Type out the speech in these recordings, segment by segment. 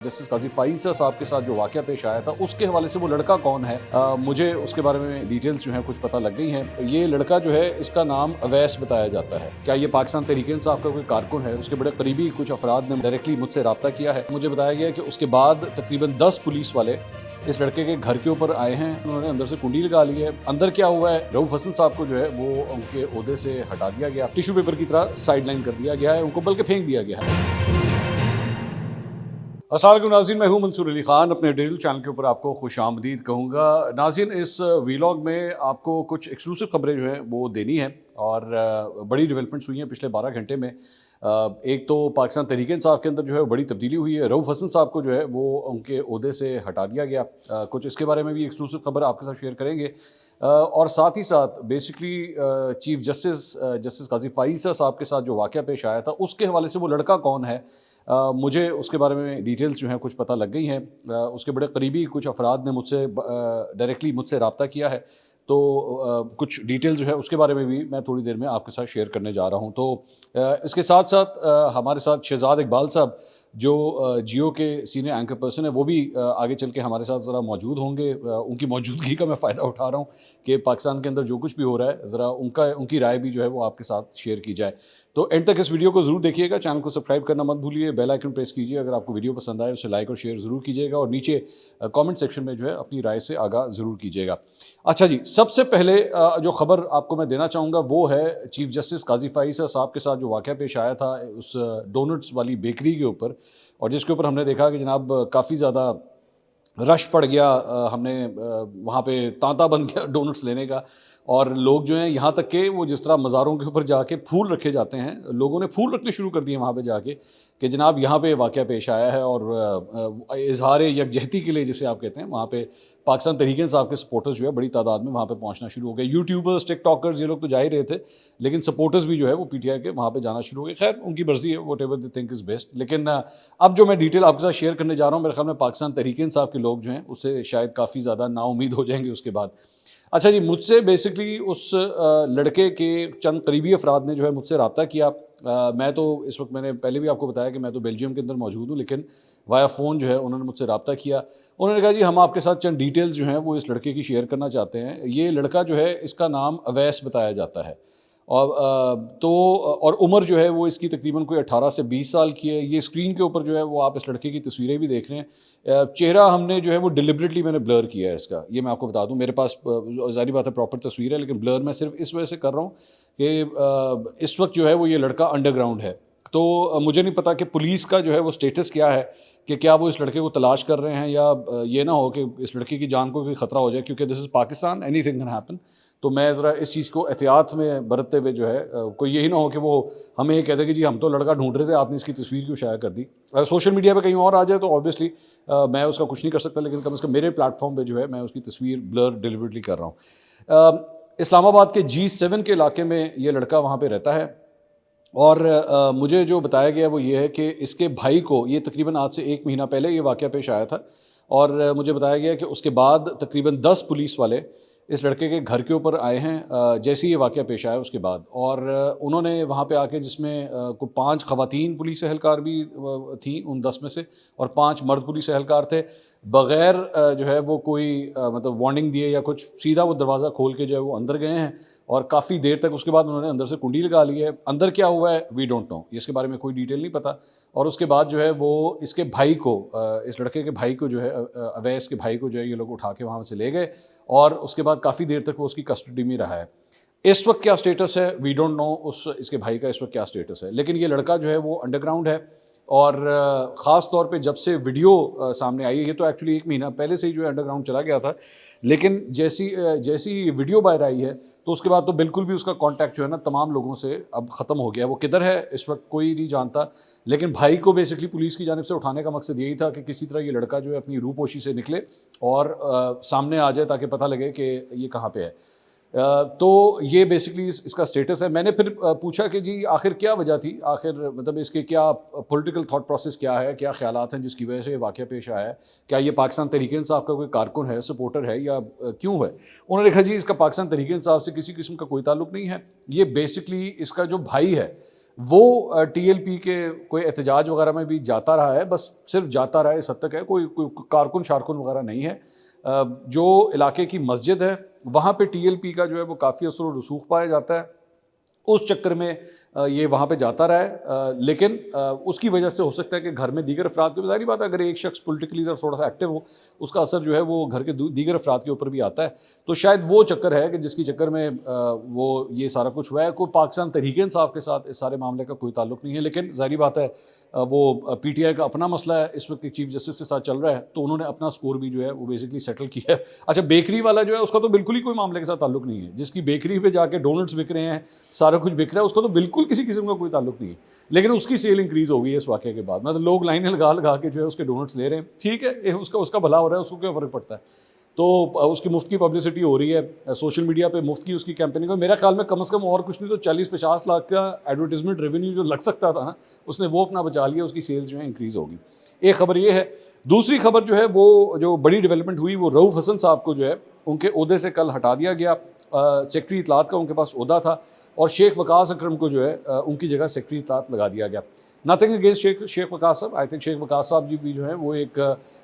Justice काजी फाइज़ साहब के साथ जो वाक़या पेश आया था उसके हवाले से वो लड़का कौन है, मुझे उसके बारे में डिटेल्स जो हैं कुछ पता लग गई हैं। ये लड़का जो है इसका नाम अवैस बताया जाता है। क्या ये पाकिस्तान तहरीक-ए-इंसाफ का कोई कारकुन है? उसके बड़े करीबी कुछ अफराद ने डायरेक्टली मुझसे रब्ता किया है। मुझे बताया गया कि उसके बाद तकरीबन 10 पुलिस वाले इस लड़के के घर के ऊपर आए हैं। उन्होंने अंदर से कुंडी लगा ली है। अंदर क्या हुआ है, रऊफ हसन साहब को जो है वो उनके ओहदे से हटा दिया गया, टिश्यू पेपर की तरह साइड लाइन कर दिया गया है, उनको बल्कि फेंक दिया गया है। अस्सलाम वालेकुम नाज़रीन, मैं हूं मंसूर अली ख़ान। अपने डिजिटल चैनल के ऊपर आपको खुशामदीद कहूँगा। नाज़रीन, इस वीलॉग में आपको कुछ एक्सक्लूसिव खबरें जो हैं वो देनी है और बड़ी डेवलपमेंट्स हुई हैं पिछले 12 घंटे में। एक तो पाकिस्तान तहरीक-ए-इंसाफ के अंदर जो है बड़ी तब्दीली हुई है। रऊफ हसन साहब को जो है वो उनके ओहदे से हटा दिया गया। कुछ इसके बारे में भी एक्सक्लूसिव खबर आपके साथ शेयर करेंगे। और साथ ही साथ बेसिकली चीफ जस्टिस काजी फाइज़ साहब के साथ जो वाक़या पेश आया था उसके हवाले से वो लड़का कौन है, मुझे उसके बारे में डिटेल्स जो हैं कुछ पता लग गई हैं। उसके बड़े करीबी कुछ अफराद ने मुझसे डायरेक्टली मुझसे रब्ता किया है। तो कुछ डिटेल जो है उसके बारे में भी मैं थोड़ी देर में आपके साथ शेयर करने जा रहा हूँ। तो इसके साथ साथ हमारे साथ शहजाद इकबाल साहब जो जियो के सीनियर एंकर पर्सन है वो भी आगे चल के हमारे साथ ज़रा मौजूद होंगे। उनकी मौजूदगी का मैं फ़ायदा उठा रहा हूँ कि पाकिस्तान के अंदर जो कुछ भी हो रहा है ज़रा उनकी राय भी जो है वो आपके साथ शेयर की जाए। तो एंड तक इस वीडियो को ज़रूर देखिएगा। चैनल को सब्सक्राइब करना मत भूलिए, बेल आइकन प्रेस कीजिए। अगर आपको वीडियो पसंद आए उसे लाइक और शेयर ज़रूर कीजिएगा और नीचे कमेंट सेक्शन में जो है अपनी राय से आगाह ज़रूर कीजिएगा। अच्छा जी, सबसे पहले जो ख़बर आपको मैं देना चाहूँगा वो है चीफ जस्टिस काजी फाइज़ साहब के साथ जो वाक़या पेश आया था उस डोनट्स वाली बेकरी के ऊपर, और जिसके ऊपर हमने देखा कि जनाब काफ़ी ज़्यादा रश पड़ गया। हमने वहाँ पे तांता बन गया डोनट्स लेने का। और लोग जो हैं यहाँ तक कि वो जिस तरह मज़ारों के ऊपर जाके फूल रखे जाते हैं, लोगों ने फूल रखने शुरू कर दिए वहाँ पे जाके कि जनाब यहाँ पे वाक़या पेश आया है। और इज़हार यकजहती के लिए जिसे आप कहते हैं, वहाँ पे पाकिस्तान तहरीक-ए-इंसाफ के सपोर्टर्स जो है बड़ी तादाद में वहाँ पे पहुँचना शुरू हो गए। यूट्यूबर्स, टिकटॉकर्स, ये लोग तो जा ही रहे थे, लेकिन सपोर्टर्स भी जो है वो पीटीआई के वहाँ पे जाना शुरू हो गए। खैर, उनकी मर्ज़ी है, whatever they think is best. लेकिन अब जो मैं डिटेल आपके साथ शेयर करने जा रहा हूँ, मेरे ख्याल में पाकिस्तान तहरीक-ए-इंसाफ के लोग जो हैं उससे शायद काफ़ी ज़्यादा नाउम्मीद हो जाएंगे उसके बाद। अच्छा जी, मुझसे बेसिकली उस लड़के के चंद करीबी अफराद ने जो है मुझसे रब्ता किया। मैं तो इस वक्त, मैंने पहले भी आपको बताया कि मैं तो बेल्जियम के अंदर मौजूद हूँ, लेकिन वाया फ़ोन जो है उन्होंने मुझसे रब्ता किया। उन्होंने कहा जी हम आपके साथ चंद डिटेल्स जो हैं वो इस लड़के की शेयर करना चाहते हैं। ये लड़का जो है इसका नाम अवैस बताया जाता है और और उम्र जो है वो इसकी तकरीबन कोई 18 से 20 साल की है। ये स्क्रीन के ऊपर जो है वो आप इस लड़के की तस्वीरें भी देख रहे हैं। चेहरा हमने जो है वो डिलिबरेटली मैंने ब्लर किया है इसका, ये मैं आपको बता दूं। मेरे पास ज़ाहिर बात है प्रॉपर तस्वीर है, लेकिन ब्लर मैं सिर्फ इस वजह से कर रहा हूँ कि इस वक्त जो है वो ये लड़का अंडरग्राउंड है। तो मुझे नहीं पता कि पुलिस का जो है वो स्टेटस क्या है, कि क्या वो इस लड़के को तलाश कर रहे हैं या ये ना हो कि इस लड़के की जान को कोई ख़तरा हो जाए, क्योंकि this is Pakistan, anything can happen. तो मैं ज़रा इस चीज़ को एहतियात में बरतते हुए जो है कोई यही ना हो कि वो हमें ये कहते कि जी हम तो लड़का ढूंढ रहे थे, आपने इसकी तस्वीर क्यों शाया कर दी। सोशल मीडिया पे कहीं और आ जाए तो ऑब्वियसली मैं उसका कुछ नहीं कर सकता, लेकिन कम से कम मेरे प्लेटफॉर्म पे जो है मैं उसकी तस्वीर ब्लर डिलिबरेटली कर रहा हूँ। इस्लामाबाद के G7 के इलाके में ये लड़का वहाँ पे रहता है। और मुझे जो बताया गया वो ये है कि इसके भाई को, ये तकरीबन आज से 1 महीना पहले ये वाक़या पेश आया था, और मुझे बताया गया कि उसके बाद तकरीबन 10 पुलिस वाले इस लड़के के घर के ऊपर आए हैं जैसे ही ये वाक़या पेश आया उसके बाद। और उन्होंने वहाँ पे आके, जिसमें को 5 ख़वातीन पुलिस एहलकार भी थीं उन 10 में से, और 5 मर्द पुलिस एहलकार थे, बग़ैर जो है वो कोई मतलब वार्निंग दिए या कुछ, सीधा वो दरवाज़ा खोल के जो है वो अंदर गए हैं। और काफ़ी देर तक उसके बाद उन्होंने अंदर से कुंडी लगा ली है। अंदर क्या हुआ है वी डोंट नो, इसके बारे में कोई डिटेल नहीं पता। और उसके बाद जो है वो इसके भाई को, इस लड़के के भाई को जो है, अवैस के भाई को जो है ये लोग उठा के वहाँ से ले गए, और उसके बाद काफ़ी देर तक वो उसकी कस्टडी में रहा है। इस वक्त क्या स्टेटस है वी डोंट नो, इसके भाई का इस वक्त क्या स्टेटस है, लेकिन ये लड़का जो है वो अंडरग्राउंड है। और ख़ास तौर पे जब से वीडियो सामने आई है, ये तो एक्चुअली 1 महीना पहले से ही जो है अंडरग्राउंड चला गया था, लेकिन जैसी वीडियो बाहर आई है तो उसके बाद तो बिल्कुल भी उसका कांटेक्ट जो है ना तमाम लोगों से अब ख़त्म हो गया है। वो किधर है इस वक्त कोई नहीं जानता, लेकिन भाई को बेसिकली पुलिस की जानिब से उठाने का मकसद यही था कि किसी तरह ये लड़का जो है अपनी रूपोशी से निकले और सामने आ जाए, ताकि पता लगे कि ये कहाँ पे है। तो ये बेसिकली इसका स्टेटस है। मैंने फिर पूछा कि जी आखिर क्या वजह थी, आखिर मतलब इसके क्या पॉलिटिकल थॉट प्रोसेस क्या है, क्या ख्यालात हैं जिसकी वजह से ये वाक़या पेश आया है, क्या ये पाकिस्तान तहरीक-ए-इंसाफ का कोई कारकुन है, सपोर्टर है, या क्यों है। उन्होंने कहा जी इसका पाकिस्तान तहरीक-ए-इंसाफ से किसी किस्म का कोई ताल्लुक नहीं है, ये बेसिकली इसका जो भाई है वो टीएलपी के कोई एहतजाज वगैरह में भी जाता रहा है, बस सिर्फ जाता रहा है, इस हद तक है, कोई कारकुन शारकुन वगैरह नहीं है। जो इलाके की मस्जिद है वहाँ पे टीएलपी का जो है वो काफ़ी असर और रसूख पाया जाता है, उस चक्कर में ये वहाँ पे जाता रहा है। लेकिन उसकी वजह से हो सकता है कि घर में दीगर अफराद को, ज़ाहिर बात है अगर एक शख्स पॉलिटिकली थोड़ा सा एक्टिव हो, उसका असर जो है वो घर के दीगर अफराद के ऊपर भी आता है। तो शायद वो चक्कर है कि जिसकी चक्कर में वो ये सारा कुछ हुआ है। कोई पाकिस्तान तहरीक-ए-इंसाफ के साथ इस सारे मामले का कोई ताल्लुक नहीं है, लेकिन ज़ाहिर बात है वो पीटीआई का अपना मसला है, इस वक्त चीफ जस्टिस के साथ चल रहा है, तो उन्होंने अपना स्कोर भी जो है वो बेसिकली सेटल किया है। अच्छा, बेकरी वाला जो है उसका तो बिल्कुल ही कोई मामले के साथ ताल्लुक नहीं है, जिसकी बेकरी पे जाके डोनट्स बिक रहे हैं, सारा कुछ बिक रहा है, उसका तो बिल्कुल किसी किस्म का कोई ताल्लुक नहीं है, लेकिन उसकी सेल इंक्रीज़ हो गई है इस वाक़े के बाद। मतलब लोग लाइनें लगा लगा के जो है उसके डोनट्स ले रहे हैं, ठीक है, उसका भला हो रहा है, उसको क्या फ़र्क पड़ता है। तो उसकी मुफ्त की पब्लिसिटी हो रही है, सोशल मीडिया पे मुफ्त की उसकी कैंपेनिंग, मेरा ख्याल में कम से कम और कुछ नहीं तो 40-50 लाख का एडवर्टीजमेंट रेवेन्यू जो लग सकता था ना, उसने वो अपना बचा लिया, उसकी सेल्स जो है इंक्रीज़ होगी। एक खबर ये है। दूसरी खबर जो है वो जो बड़ी डेवलपमेंट हुई वो रऊफ़ हसन साहब को जो है उनके ओहदे से कल हटा दिया गया। सेक्रेटरी इत्तलात का उनके पास ओहदा था और शेख वकास अकरम को जो है उनकी जगह सेक्रेटरी इत्तलात लगा दिया गया। नथिंग अगेंस्ट शेख वकास साहब, आई थिंक शेख वकास साहब जी भी जो है वो एक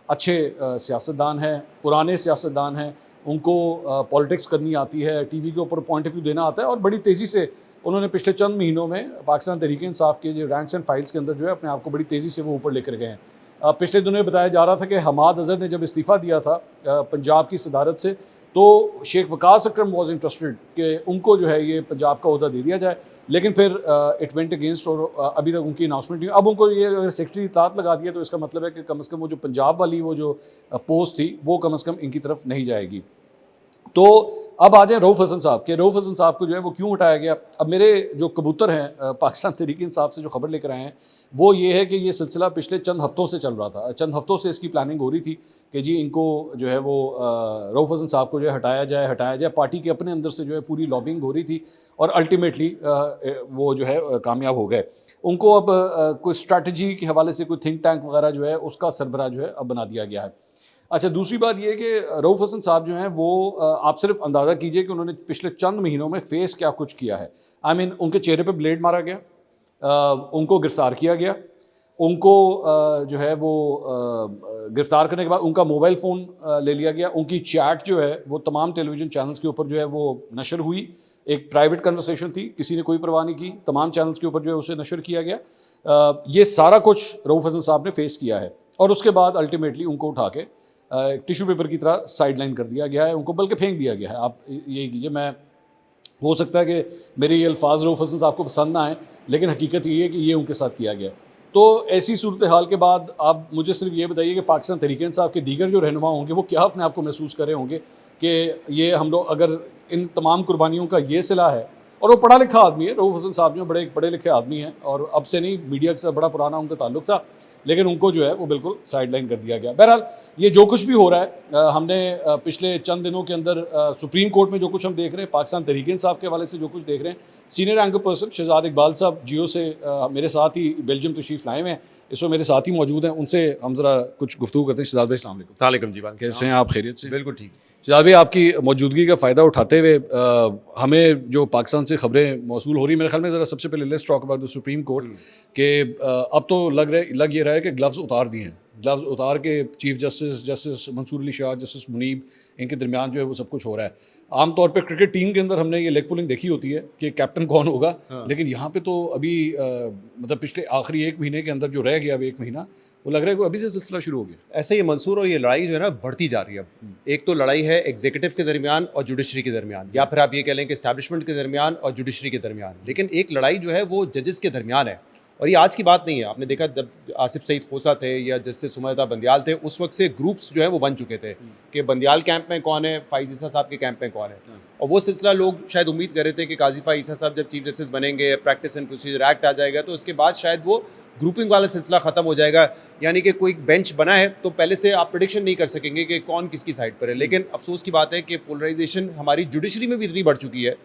अच्छे सियासतदान हैं, पुराने सियासतदान हैं, उनको पॉलिटिक्स करनी आती है, टीवी के ऊपर पॉइंट ऑफ व्यू देना आता है और बड़ी तेज़ी से उन्होंने पिछले चंद महीनों में पाकिस्तान तहरीक-ए-इंसाफ के जो रैंक्स एंड फाइल्स के अंदर जो है अपने आप को बड़ी तेज़ी से वो ऊपर लेकर गए हैं। पिछले दिनों में बताया जा रहा था कि हमाद अज़हर ने जब इस्तीफ़ा दिया था पंजाब की सदारत से, तो शेख वकास अकरम वॉज इंटरेस्टेड कि उनको जो है ये पंजाब का ओहदा दे दिया जाए, लेकिन फिर इट वेंट अगेंस्ट और अभी तक उनकी अनाउंसमेंट नहीं। अब उनको ये सेक्रेटरी इत्तलात लगा दिया तो इसका मतलब है कि कम से कम वो जो पंजाब वाली वो जो पोस्ट थी वो कम से कम इनकी तरफ नहीं जाएगी। तो अब आ जाए रऊफ़ हसन साहब के। रऊफ़ हसन साहब को जो है वो क्यों हटाया गया। अब मेरे जो कबूतर हैं पाकिस्तान तहरीक-ए-इंसाफ से जो खबर लेकर आए हैं वो ये है कि ये सिलसिला पिछले चंद हफ्तों से चल रहा था, चंद हफ्तों से इसकी प्लानिंग हो रही थी कि जी इनको जो है वो रऊफ़ हसन साहब को जो है हटाया जाए। पार्टी के अपने अंदर से जो है पूरी लॉबिंग हो रही थी और अल्टीमेटली वो जो है कामयाब हो गए। उनको अब कोई स्ट्रैटेजी के हवाले से कोई थिंक टैंक वगैरह जो है उसका सरबराह जो है अब बना दिया गया है। अच्छा, दूसरी बात ये है कि रऊफ़ हसन साहब जो हैं वो आप सिर्फ अंदाज़ा कीजिए कि उन्होंने पिछले चंद महीनों में फेस क्या कुछ किया है। आई मीन उनके चेहरे पे ब्लेड मारा गया, उनको गिरफ़्तार किया गया, उनको जो है वो गिरफ़्तार करने के बाद उनका मोबाइल फ़ोन ले लिया गया, उनकी चैट जो है वो तमाम टेलीविज़न चैनल्स के ऊपर जो है वो नशर हुई। एक प्राइवेट कन्वर्सेशन थी, किसी ने कोई परवाह नहीं की, तमाम चैनल्स के ऊपर जो है उसे नशर किया गया। ये सारा कुछ रऊफ़ हसन साहब ने फेस किया है और उसके बाद अल्टीमेटली उनको उठा के टिश्यू पेपर की तरह साइड लाइन कर दिया गया है, उनको बल्कि फेंक दिया गया है। आप यही कीजिए, मैं हो सकता है कि मेरे ये अल्फाज रऊफ़ हसन साहब को पसंद ना आए, लेकिन हकीकत ये है कि ये उनके साथ किया गया है। तो ऐसी सूरत हाल के बाद आप मुझे सिर्फ ये बताइए कि पाकिस्तान तहरीक-ए-इंसाफ के दीगर जो रहनुमा होंगे वो क्या अपने आप को महसूस कर रहे होंगे कि ये हम लोग अगर इन तमाम कुर्बानियों का ये सिला है। और वो पढ़ा लिखा आदमी है, रऊफ़ हसन साहब जो बड़े पढ़े लिखे आदमी हैं और अब से नहीं, मीडिया के साथ बड़ा पुराना उनका ताल्लुक था, लेकिन उनको जो है वो बिल्कुल साइड लाइन कर दिया गया। बहरहाल ये जो कुछ भी हो रहा है, हमने पिछले चंद दिनों के अंदर सुप्रीम कोर्ट में जो कुछ हम देख रहे हैं, पाकिस्तान तहरीक-ए-इंसाफ के हवाले से जो कुछ देख रहे हैं, senior anchor person Shahzad Iqbal साहब जियो से मेरे साथ ही बेल्जियम तशरीफ़ लाए हुए हैं, इस वक्त मेरे साथ ही मौजूद हैं, उनसे हम ज़रा कुछ गुफ्तगू करते हैं। शहजाद भाई अस्सलाम वालेकुम। सलाम जी, कैसे हैं आप, खैरियत से? बिल्कुल ठीक। शहजाद भाई, आपकी मौजूदगी का फ़ायदा उठाते हुए हमें जो पाकिस्तान से खबरें मौसूल हो रही हैं, मेरे ख्याल में ज़रा सबसे पहले let's talk about the supreme court के अब तो लग ये रहा है कि ग्लव्स उतार दिए हैं। ग्लव्स उतार के chief justice Mansoor Ali Shah, justice Munib, इनके दरमियान जो है वो सब कुछ हो रहा है। आमतौर पर क्रिकेट टीम के अंदर हमने ये लेग पुलिंग देखी होती है कि कैप्टन कौन होगा, लेकिन यहाँ पे तो अभी मतलब पिछले आखिरी एक महीने के अंदर जो रह गया, अब एक महीना, वो लग रहा है कि अभी से सिलसिला शुरू हो गया। ऐसे ही मंसूर, और ये लड़ाई जो है ना बढ़ती जा रही है। अब एक तो लड़ाई है एग्जीक्यूटिव के दरमियान और जुडिशरी के दरमियान, या फिर आप ये कह लें कि एस्टैब्लिशमेंट के दरमियान और जुडिशरी के दरमियान, लेकिन एक लड़ाई जो है वो जजेस के दरमियान है। और ये आज की बात नहीं है। आपने देखा जब आसिफ सईद खोसा थे या जस्टिस सुमैदा बंदियाल थे, उस वक्त से ग्रुप्स जो है वो बन चुके थे कि बंदियाल कैंप में कौन है, फ़ाइज़ ईसा साहब के कैंप में कौन है। और वो सिलसिला लोग शायद उम्मीद कर रहे थे कि काजी फ़ाइज़ ईसा साहब जब चीफ जस्टिस बनेंगे, प्रैक्टिस एंड प्रोसीजर एक्ट आ जाएगा, तो उसके बाद शायद वो ग्रुपिंग वाला सिलसिला ख़त्म हो जाएगा। यानी कि कोई बेंच बना है तो पहले से आप प्रेडिक्शन नहीं कर सकेंगे कि कौन किसकी साइड पर है। लेकिन अफसोस की बात है कि पोलराइजेशन हमारी जुडिशरी में भी इतनी बढ़ चुकी है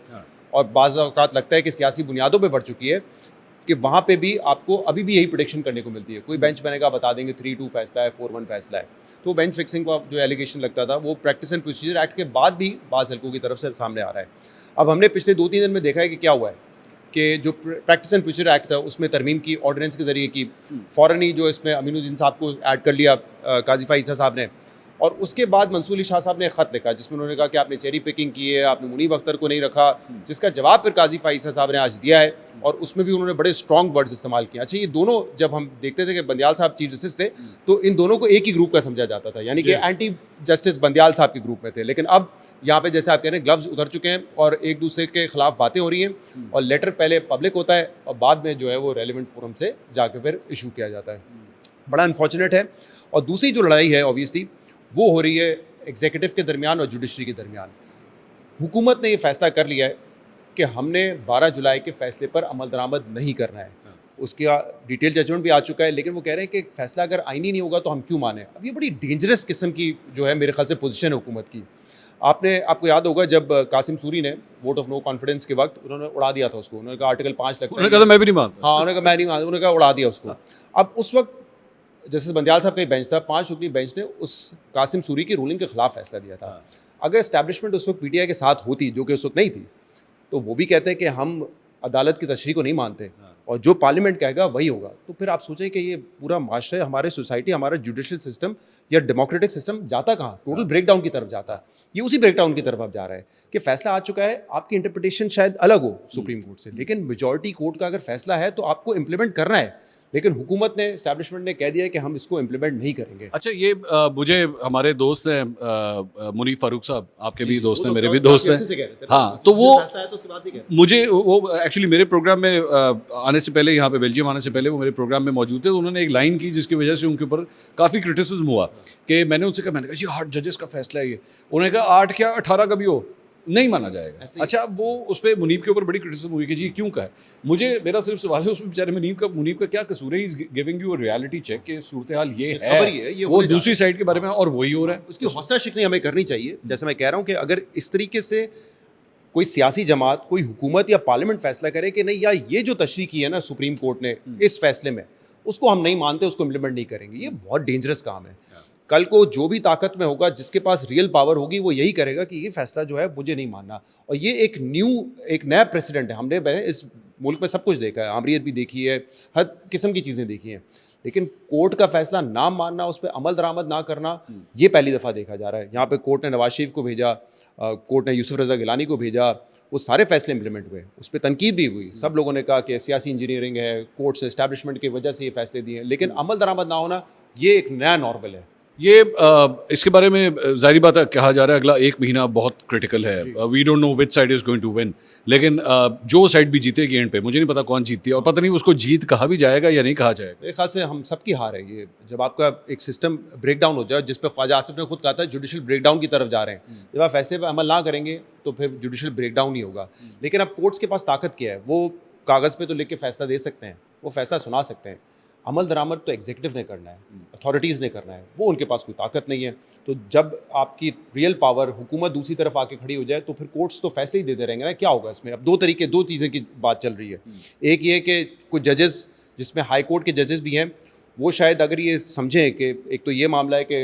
और बाज़ औक़ात लगता है कि सियासी बुनियादों पे बढ़ चुकी है कि वहाँ पे भी आपको अभी भी यही प्रेडिक्शन करने को मिलती है। कोई बेंच बनेगा, बता देंगे 3-2 फैसला है, 4-1 फैसला है। तो बेंच फिक्सिंग का जो एलिगेशन लगता था वो प्रैक्टिस एंड प्रोसीजर एक्ट के बाद भी बाज़ हल्कों की तरफ से सामने आ रहा है। अब हमने पिछले 2-3 दिन में देखा है कि क्या हुआ है कि जो प्रैक्टिस एंड प्रोसीजर एक्ट था उसमें तरमीम की ऑर्डिनेंस के ज़रिए की, फ़ौरन ही जो इसमें अमीनुद्दीन साहब को ऐड कर लिया काजी फ़ाइज़ साहब ने, और उसके बाद मंसूर अली शाह साहब ने ख़त लिखा जिसमें उन्होंने कहा कि आपने चेरी पिकिंग की है, आपने मुनीब अख्तर को नहीं रखा, जिसका जवाब फिर काजी फ़ाइज़ साहब ने आज दिया है, और उसमें भी उन्होंने बड़े स्ट्रॉन्ग वर्ड्स इस्तेमाल किए। अच्छा, ये दोनों जब हम देखते थे कि बंदियाल साहब चीफ जस्टिस थे तो इन दोनों को एक ही ग्रुप का समझा जाता था, यानी कि एंटी जस्टिस बंदियाल साहब के ग्रुप में थे। लेकिन अब यहाँ पे जैसे आप कह रहे हैं ग्लव्स उतर चुके हैं और एक दूसरे के खिलाफ बातें हो रही हैं, और लेटर पहले पब्लिक होता है और बाद में जो है वो रेलिवेंट फोरम से जाके फिर इशू किया जाता है। बड़ा अनफॉर्चुनेट है। और दूसरी जो लड़ाई है ऑब्वियसली वो हो रही है एग्जीक्यूटिव के दरमियान और जुडिशरी के दरमियान। हुकूमत ने ये फैसला कर लिया है कि हमने 12 जुलाई के फैसले पर अमल दरामद नहीं करना है। उसका डिटेल जजमेंट भी आ चुका है, लेकिन वो कह रहे हैं कि फैसला अगर आईनी नहीं होगा तो हम क्यों माने। अब ये बड़ी डेंजरस किस्म की जो है मेरे ख्याल से पोजीशन है हुकूमत की। आपको याद होगा जब कासिम सूरी ने वोट ऑफ नो कॉन्फिडेंस के वक्त उन्होंने उड़ा दिया था उसको, उन्होंने कहा आर्टिकल 5 लगता है, उन्होंने कहा मैं भी नहीं मानता। हाँ, उन्होंने कहा मैं नहीं मानता, उन्होंने कहा उड़ा दिया उसको। अब उस वक्त जस्टिस बंदियाल साहब का बेंच था, 5 रुकनी बेंच ने उस कासिम सूरी की रूलिंग के खिलाफ फैसला दिया था। अगर एस्टैब्लिशमेंट उस वक्त पीटीआई के साथ होती, जो कि उस वक्त नहीं थी, तो वो भी कहते हैं कि हम अदालत की तशरीह को नहीं मानते और जो पार्लियामेंट कहेगा वही होगा। तो फिर आप सोचें कि ये पूरा माशरे, हमारे सोसाइटी, हमारा जुडिशल सिस्टम या डेमोक्रेटिक सिस्टम जाता कहाँ? टोटल ब्रेकडाउन की तरफ जाता है। ये उसी ब्रेकडाउन की तरफ अब जा रहा है कि फैसला आ चुका है, आपकी इंटरप्रिटेशन शायद अलग हो सुप्रीम कोर्ट से, लेकिन मेजॉरिटी कोर्ट का अगर फैसला है तो आपको इम्प्लीमेंट करना है। लेकिन हुकूमत ने, एस्टैब्लिशमेंट ने कह दिया है कि हम इसको इम्प्लीमेंट नहीं करेंगे। अच्छा, ये मुझे हमारे दोस्त हैं मुनीफ फारूक साहब, आपके भी दोस्त हैं, मेरे भी दोस्त हैं। हाँ, तो वो मुझे वो एक्चुअली मेरे प्रोग्राम में आने से पहले, यहाँ पे बेल्जियम आने से पहले वो मेरे प्रोग्राम में मौजूद थे, तो उन्होंने एक लाइन की जिसकी वजह से उनके ऊपर काफ़ी क्रिटिसिज्म हुआ कि मैंने उनसे कहा, मैंने कहा जी 8 जजेस का फैसला है ये। उन्होंने कहा 8 क्या 18 का भी हो नहीं माना जाएगा। अच्छा, वो उस पर मुनीब के ऊपर बड़ी क्रिटिसिज्म हुई कि जी क्यों का है। मुझे मेरा सिर्फ सवाल है उसमें बेचारे मुनीब का क्या कसूर है? Is giving you a reality check कि सूरत हाल ये है, ये वो दूसरी साइड के बारे में और वही हो रहा है। उसकी हौसला शिकनी हमें करनी चाहिए। जैसे मैं कह रहा हूँ कि अगर इस तरीके से कोई सियासी जमात, कोई हुकूमत या पार्लियामेंट फैसला करे कि नहीं यार ये जो तशरीह की है ना सुप्रीम कोर्ट ने इस फैसले में, उसको हम नहीं मानते, उसको इम्प्लीमेंट नहीं करेंगे, ये बहुत डेंजरस काम है। कल को जो भी ताकत में होगा, जिसके पास रियल पावर होगी, वो यही करेगा कि ये फैसला जो है मुझे नहीं मानना। और ये एक नया प्रेसिडेंट है। हमने इस मुल्क में सब कुछ देखा है, आमरीत भी देखी है, हर किस्म की चीज़ें देखी हैं, लेकिन कोर्ट का फैसला ना मानना, उस पर अमल दरामद ना करना, ये पहली दफ़ा देखा जा रहा है। यहाँ पे कोर्ट ने नवाज शरीफ को भेजा, कोर्ट ने यूसुफ रज़ा गिलानी को भेजा, वो सारे फैसले इंप्लीमेंट हुए, उस पर तनकीद भी हुई। सब लोगों ने कहा कि सियासी इंजीनियरिंग है, कोर्ट से एस्टैब्लिशमेंट की वजह से ये फैसले दिए, लेकिन अमल दरामद ना होना ये एक नया नॉर्मल है। ये इसके बारे में जाहिर बात है कहा जा रहा है अगला 1 महीना बहुत क्रिटिकल है। We don't know which side is going to win, लेकिन जो साइड भी जीतेगी एंड पे, मुझे नहीं पता कौन जीतती है, और पता नहीं उसको जीत कहा भी जाएगा या नहीं कहा जाएगा। मेरे ख्याल से हम सबकी हार है ये। जब आपका एक सिस्टम ब्रेक डाउन हो जाए, जिस पर ख्वाजा आसिफ ने खुद कहा था जुडिशल ब्रेक डाउन की तरफ जा रहे हैं, जब आप फैसले पर अमल ना करेंगे तो फिर जुडिशल ब्रेक डाउन ही होगा। लेकिन अब कोर्ट्स के पास ताकत क्या है? वो कागज़ पे तो लिख के फैसला दे सकते हैं, वो फैसला सुना सकते हैं, अमल दरामद तो एग्जीक्यूटिव ने करना है, अथॉरिटीज़ ने करना है, वो उनके पास कोई ताकत नहीं है। तो जब आपकी रियल पावर, हुकूमत दूसरी तरफ आके खड़ी हो जाए तो फिर कोर्ट्स तो फैसले ही देते रहेंगे ना। क्या होगा इसमें? अब दो चीज़ें की बात चल रही है। एक ये कि कुछ जजेस, जिसमें हाई कोर्ट के जजेस भी हैं, वो शायद अगर ये समझें कि एक तो ये मामला है कि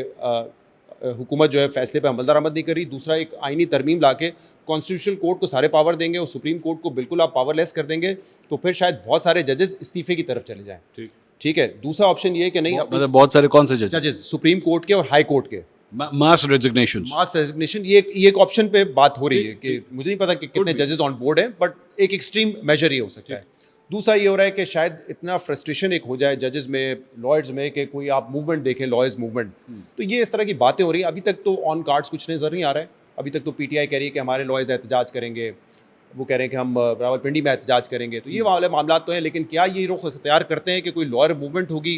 हुकूमत जो है फैसले पर अमल दरामद नहीं कर रही, दूसरा एक आइनी तरमीम ला के कॉन्स्टिट्यूशनल कोर्ट को सारे पावर देंगे और सुप्रीम कोर्ट को बिल्कुल आप पावरलेस कर देंगे, तो फिर शायद बहुत सारे जजेस इस्तीफे की तरफ चले जाएँ। ठीक है। दूसरा ऑप्शन ये है कि नहीं, मतलब बहुत सारे कौन से जजेस सुप्रीम कोर्ट के और हाई कोर्ट के, मास रेजिग्नेशन, ये एक ऑप्शन पे बात हो रही है कि मुझे नहीं पता कि कितने जजेस ऑन बोर्ड हैं, बट एक एक्सट्रीम मेजर ये हो सकता है। दूसरा ये हो रहा है कि शायद इतना फ्रस्ट्रेशन एक हो जाए जजेस में, लॉयर्स में, कि कोई आप मूवमेंट देखें, लॉयर्स मूवमेंट, तो ये इस तरह की बातें हो रही हैं। अभी तक तो ऑन कार्ड्स कुछ नजर नहीं आ रहा है। अभी तक तो पीटीआई कह रही है कि हमारे लॉयर्स एहतजाज करेंगे, वो कह रहे हैं कि हम रावलपिंडी में एहतजाज करेंगे, तो ये वाले मामला तो हैं। लेकिन क्या ये रुख इख्तियार करते हैं कि कोई लॉयर मूवमेंट होगी,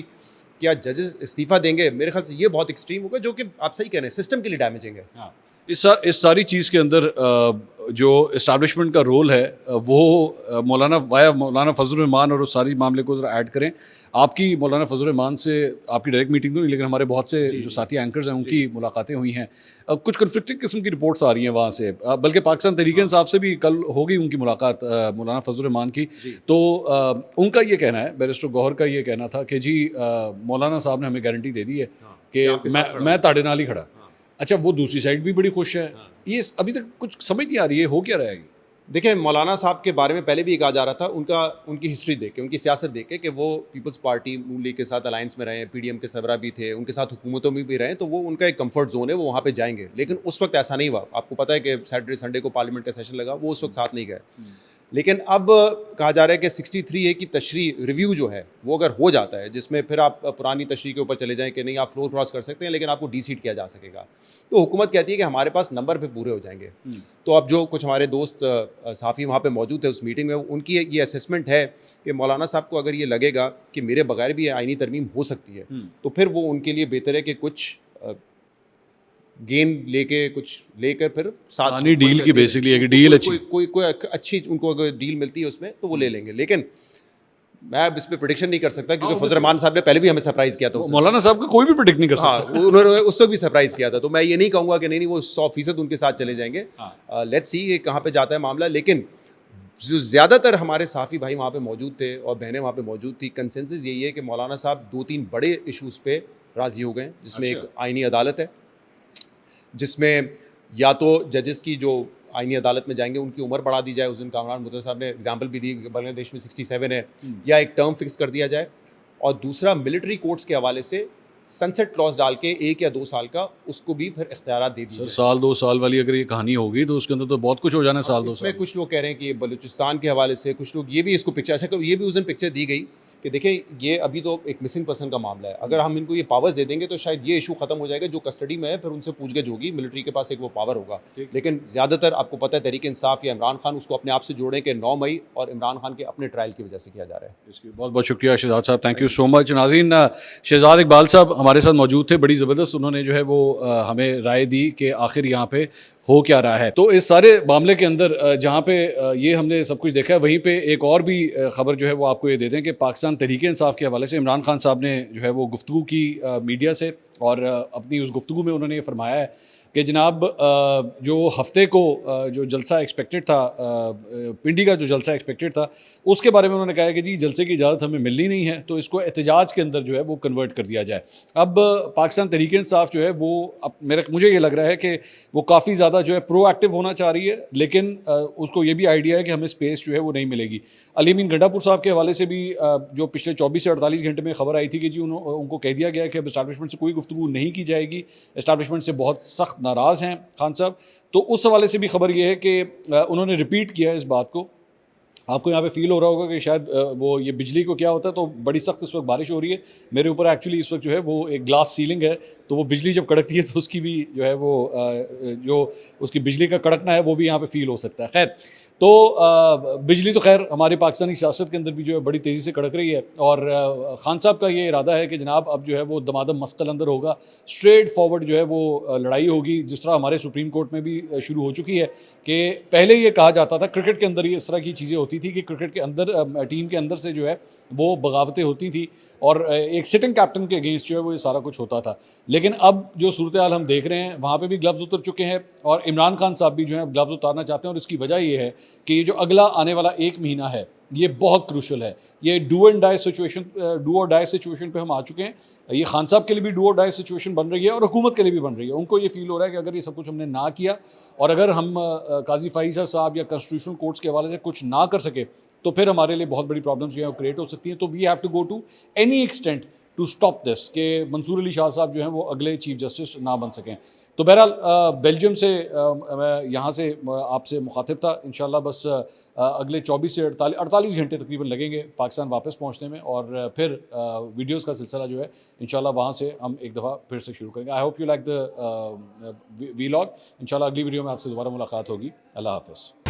क्या जजेस इस्तीफ़ा देंगे? मेरे ख्याल से ये बहुत एक्सट्रीम होगा, जो कि आप सही कह रहे हैं, सिस्टम के लिए डैमेजिंग है। हाँ, इस सारी चीज़ के अंदर जो इस्टेब्लिशमेंट का रोल है वो मौलाना फजल रहमान और उस सारी मामले को ज़रा ऐड करें। आपकी मौलाना फजल रहमान से आपकी डायरेक्ट मीटिंग तो नहीं, लेकिन हमारे बहुत से जो साथी एंकर्स हैं उनकी मुलाकातें हुई हैं। कुछ कन्फ्लिक्टिंग किस्म की रिपोर्ट्स आ रही हैं वहाँ से, बल्कि पाकिस्तान तहरीक इंसाफ से भी कल होगी उनकी मुलाकात मौलाना फजल रहमान की। तो उनका ये कहना है, बैरिस्टर गौहर का ये कहना था कि जी मौलाना साहब ने हमें गारंटी दे दी है कि मैं ताड़े नाल ही खड़ा। अच्छा, वो दूसरी साइड भी बड़ी खुश है। ये अभी तक कुछ समझ नहीं आ रही है, हो क्या रहा है? देखिए, मौलाना साहब के बारे में पहले भी कहा जा रहा था, उनकी हिस्ट्री देख के, उनकी सियासत देख के, कि वो पीपल्स पार्टी नून लीग के साथ अलायंस में रहे हैं, पीडीएम के सरबराह भी थे, उनके साथ हुकूमतों में भी रहे, तो वो उनका एक कंफर्ट जोन है, वो वहाँ पे जाएंगे। लेकिन उस वक्त ऐसा नहीं हुआ। आपको पता है कि सैटरडे संडे को पार्लियामेंट का सेशन लगा, वो उस वक्त साथ नहीं गए। लेकिन अब कहा जा रहा है कि 63A की तशरीह रिव्यू जो है वो अगर हो जाता है, जिसमें फिर आप पुरानी तशरीह के ऊपर चले जाएं कि नहीं आप फ्लोर क्रॉस कर सकते हैं लेकिन आपको डी-सीट किया जा सकेगा, तो हुकूमत कहती है कि हमारे पास नंबर पे पूरे हो जाएंगे। तो अब जो कुछ हमारे दोस्त साफ़ी वहाँ पे मौजूद थे उस मीटिंग में, उनकी ये असेसमेंट है कि मौलाना साहब को अगर ये लगेगा कि मेरे बगैर भी आइनी तरमीम हो सकती है, तो फिर वो उनके लिए बेहतर है कि कुछ गेन लेके फिर साथ पुरानी डील की बेसिकली एक डील अच्छी कोई अच्छी उनको अगर डील मिलती है उसमें तो वो ले लेंगे। लेकिन मैं अब इस पर प्रेडिक्शन नहीं कर सकता क्योंकि फजल रहमान साहब ने पहले भी हमें सरप्राइज किया था। मौलाना साहब का कोई भी प्रेडिक्ट नहीं कर सकता। हाँ, उन्होंने उस वक्त भी सरप्राइज किया था, तो मैं ये नहीं कहूँगा कि नहीं वो 100% उनके साथ चले जाएंगे। लेट्स सी ये कहाँ पे जाता है मामला। लेकिन जो ज़्यादातर हमारे साफ़ी भाई वहाँ पे मौजूद थे और बहनें वहाँ पे मौजूद थी, कंसेंसस यही है कि मौलाना साहब 2-3 बड़े इशूज़ पे राज़ी हो गए, जिसमें एक आइनी अदालत है, जिसमें या तो जजेस की जो आइनी अदालत में जाएंगे उनकी उम्र बढ़ा दी जाए, उस दिन कामरान मुतहर साहब ने एग्जाम्पल भी दी, बांग्लादेश में 67 है, या एक टर्म फिक्स कर दिया जाए, और दूसरा मिलिट्री कोर्ट्स के हवाले से सनसेट क्लॉज डाल के 1 या 2 साल का उसको भी फिर इख्तियारात दे दिए। साल 2 साल वाली अगर ये कहानी होगी तो उसके अंदर तो बहुत कुछ हो जाना है। साल 2 साल इसमें कुछ लोग कह रहे हैं कि ये बलूचिस्तान के हवाले से, कुछ लोग ये भी इसको पिक्चर, अच्छा ये भी उस दिन पिक्चर दी गई कि देखें ये अभी तो एक मिसिंग पर्सन का मामला है, अगर हम इनको ये पावर्स दे देंगे तो शायद ये इशू खत्म हो जाएगा, जो कस्टडी में है फिर उनसे पूछगछ होगी, मिलिट्री के पास एक वो पावर होगा। लेकिन ज़्यादातर आपको पता है तहरीक इंसाफ या इमरान खान उसको अपने आप से जोड़ें कि 9 मई और इमरान खान के अपने ट्रायल की वजह से किया जा रहा है। इसकी बहुत बहुत शुक्रिया शहजाद साहब, थैंक यू सो मच। नाज़रीन, शहजाद इकबाल साहब हमारे साथ मौजूद थे, बड़ी ज़बरदस्त उन्होंने जो है वो हमें राय दी कि आखिर यहाँ पे हो क्या रहा है। तो इस सारे मामले के अंदर जहाँ पे ये हमने सब कुछ देखा है, वहीं पे एक और भी ख़बर जो है वो आपको ये दे दें कि पाकिस्तान तहरीक इंसाफ के हवाले से इमरान खान साहब ने जो है वो गुफ्तगू की मीडिया से, और अपनी उस गुफ्तगू में उन्होंने ये फरमाया है कि जनाब जो हफ्ते को जो जलसा एक्सपेक्टेड था, पिंडी का जो जलसा एक्सपेक्टेड था, उसके बारे में उन्होंने कहा है कि जी जलसे की इजाज़त हमें मिलनी नहीं है, तो इसको एहतजाज के अंदर जो है वो कन्वर्ट कर दिया जाए। अब पाकिस्तान तहरीक इंसाफ जो है वो अब मुझे ये लग रहा है कि वो काफ़ी ज़्यादा जो है प्रोएक्टिव होना चाह रही है, लेकिन उसको ये भी आइडिया है कि हमें स्पेस जो है वो नहीं मिलेगी। अली अमीन गंडापुर साहब के हवाले से भी जो पिछले 24 से 48 घंटे में खबर आई थी कि जी उनको कह दिया गया है कि अब इस्टेब्लिशमेंट से कोई गुफ्तगू नहीं की जाएगी, इस्टेब्लिशमेंट से बहुत सख्त नाराज़ हैं खान साहब। तो उस हवाले से भी खबर ये है कि उन्होंने रिपीट किया है इस बात को। आपको यहाँ पे फील हो रहा होगा कि शायद वो ये बिजली को क्या होता है, तो बड़ी सख्त इस वक्त बारिश हो रही है मेरे ऊपर, एक्चुअली इस वक्त जो है वो एक ग्लास सीलिंग है, तो वो बिजली जब कड़कती है तो उसकी भी जो है वो जो उसकी बिजली का कड़कना है वो भी यहाँ पे फील हो सकता है। खैर, तो बिजली तो खैर हमारे पाकिस्तानी सियासत के अंदर भी जो है बड़ी तेज़ी से कड़क रही है, और खान साहब का ये इरादा है कि जनाब अब जो है वो दमादम मस्कल अंदर होगा, स्ट्रेट फॉरवर्ड जो है वो लड़ाई होगी, जिस तरह हमारे सुप्रीम कोर्ट में भी शुरू हो चुकी है कि पहले ये कहा जाता था क्रिकेट के अंदर ही इस तरह की चीज़ें होती थी कि क्रिकेट के अंदर टीम के अंदर से जो है वो बगावतें होती थी और एक सिटिंग कैप्टन के अगेंस्ट जो है वो ये सारा कुछ होता था। लेकिन अब जो सूरत हाल हम देख रहे हैं वहाँ पे भी ग्लव्स उतर चुके हैं, और इमरान खान साहब भी जो है ग्लव्स उतारना चाहते हैं, और इसकी वजह ये है कि ये जो अगला आने वाला 1 महीना है ये बहुत क्रूशल है। ये डू और डाई सिचुएशन पे हम आ चुके हैं। ये खान साहब के लिए भी डू और डाई सिचुएशन बन रही है और हुकूमत के लिए भी बन रही है। उनको ये फील हो रहा है कि अगर ये सब कुछ हमने ना किया और अगर हम काजी फैसल साहब या कॉन्स्टिट्यूशनल कोर्ट्स के हवाले से कुछ ना कर सके तो फिर हमारे लिए बहुत बड़ी प्रॉब्लम्स जो है वो क्रिएट हो सकती हैं। तो we have to go to any extent to stop this कि मंसूर अली शाह साहब जो हैं वो अगले चीफ जस्टिस ना बन सकें। तो बहरहाल बेल्जियम से मैं यहाँ से आपसे मुखातिब था। इंशाल्लाह बस अगले 24 से 48 घंटे तकरीबन लगेंगे पाकिस्तान वापस पहुँचने में, और फिर वीडियोज़ का सिलसिला जो है इंशाल्लाह वहाँ से हम एक दफ़ा फिर से शुरू करेंगे। I hope you like the vlog. इंशाल्लाह अगली वीडियो में आपसे दोबारा मुलाकात होगी। अल्लाह हाफ़िज़।